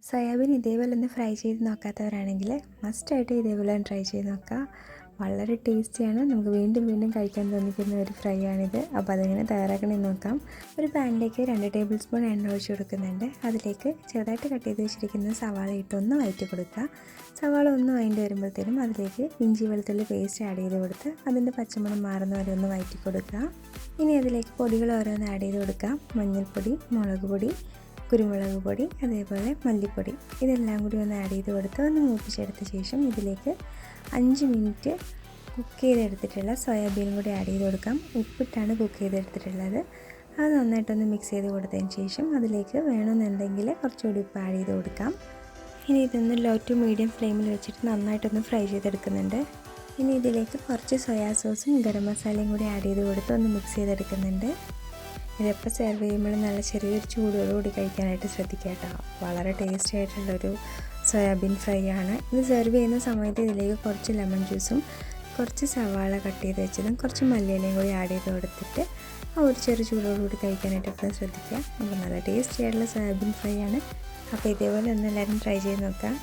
Soybean ഇതേപോലെ ഒന്ന് fry ചെയ്ത് നോക്കാത്തവരാണെങ്കിൽ മസ്റ്റായിട്ട് ഇതേപോലെ ഒന്ന് ട്രൈ ചെയ്ത് നോക്കുക. വളരെ ടേസ്റ്റിയാണ്, നമുക്ക് വീണ്ടും വീണ്ടും കഴിക്കാൻ തോന്നിക്കുന്ന ഒരു ഫ്രൈ ആണിത്. അപ്പോൾ അതെങ്ങനെ തയ്യാറാക്കണമെന്ന് നോക്കാം. ഒരു പാനിലേക്ക് 2 ടേബിൾ സ്പൂൺ എണ്ണ ഒഴിച്ച് കൊടുക്കുന്നുണ്ട്. അതിലേക്ക് ചെറുതായിട്ട് കട്ട് ചെയ്ത് വെച്ചിരിക്കുന്ന സവാള ഇട്ടൊന്ന് വഴറ്റി കൊടുക്കുക. സവാള ഒന്ന് വഴണ്ടി വരുമ്പോഴത്തേനും അതിലേക്ക് ഇഞ്ചി വെളുത്തുള്ളി പേസ്റ്റ് ആഡ് ചെയ്ത് കൊടുത്ത് അതിൻ്റെ പച്ചമണം മാറുന്ന വരെ ഒന്ന് വഴറ്റി കൊടുക്കുക. ഇനി അതിലേക്ക് പൊടികൾ ഓരോന്ന് ആഡ് ചെയ്ത് കൊടുക്കാം. മഞ്ഞൾപ്പൊടി, മുളക് പൊടി, കുരുമുളക് പൊടി, അതേപോലെ മല്ലിപ്പൊടി, ഇതെല്ലാം കൂടി ഒന്ന് ആഡ് ചെയ്ത് കൊടുത്ത് ഒന്ന് മൂപ്പിച്ചെടുത്ത ശേഷം ഇതിലേക്ക് 5 മിനിറ്റ് കുക്ക് ചെയ്തെടുത്തിട്ടുള്ള സോയാബീൻ കൂടി ആഡ് ചെയ്ത് കൊടുക്കാം. ഉപ്പിട്ടാണ് കുക്ക് ചെയ്തെടുത്തിട്ടുള്ളത്. അത് നന്നായിട്ടൊന്ന് മിക്സ് ചെയ്ത് കൊടുത്തതിന് ശേഷം അതിലേക്ക് വേണമെന്നുണ്ടെങ്കിൽ കുറച്ചുകൂടി ഉപ്പ് ആഡ് ചെയ്ത് കൊടുക്കാം. ഇനി ഇതൊന്ന് ലോ ടു മീഡിയം ഫ്ലെയിമിൽ വെച്ചിട്ട് നന്നായിട്ടൊന്ന് ഫ്രൈ ചെയ്തെടുക്കുന്നുണ്ട്. ഇനി ഇതിലേക്ക് കുറച്ച് സോയാ സോസും ഗരം മസാലയും കൂടി ആഡ് ചെയ്ത് കൊടുത്ത് ഒന്ന് മിക്സ് ചെയ്തെടുക്കുന്നുണ്ട്. ഇതെപ്പോൾ സെർവ് ചെയ്യുമ്പോൾ നല്ല ചെറിയൊരു ചൂടോടുകൂടി കഴിക്കാനായിട്ട് ശ്രദ്ധിക്കുക കേട്ടോ. വളരെ ടേസ്റ്റി ആയിട്ടുള്ളൊരു സോയാബീൻ ഫ്രൈ ആണ്. ഇത് സെർവ് ചെയ്യുന്ന സമയത്ത് ഇതിലേക്ക് കുറച്ച് ലെമൺ ജ്യൂസും കുറച്ച് സവാള കട്ട് ചെയ്ത് വെച്ചതും കുറച്ച് മല്ലിയിലയും കൂടി ആഡ് ചെയ്ത് കൊടുത്തിട്ട് ആ ഒരു ചെറു ചൂടോടുകൂടി കഴിക്കാനായിട്ട് എപ്പോഴും ശ്രദ്ധിക്കുക. അപ്പോൾ നല്ല ടേസ്റ്റി ആയിട്ടുള്ള സോയാബീൻ ഫ്രൈ ആണ്. അപ്പോൾ ഇതേപോലെ ഒന്ന് എല്ലാവരും ട്രൈ ചെയ്ത് നോക്കാം.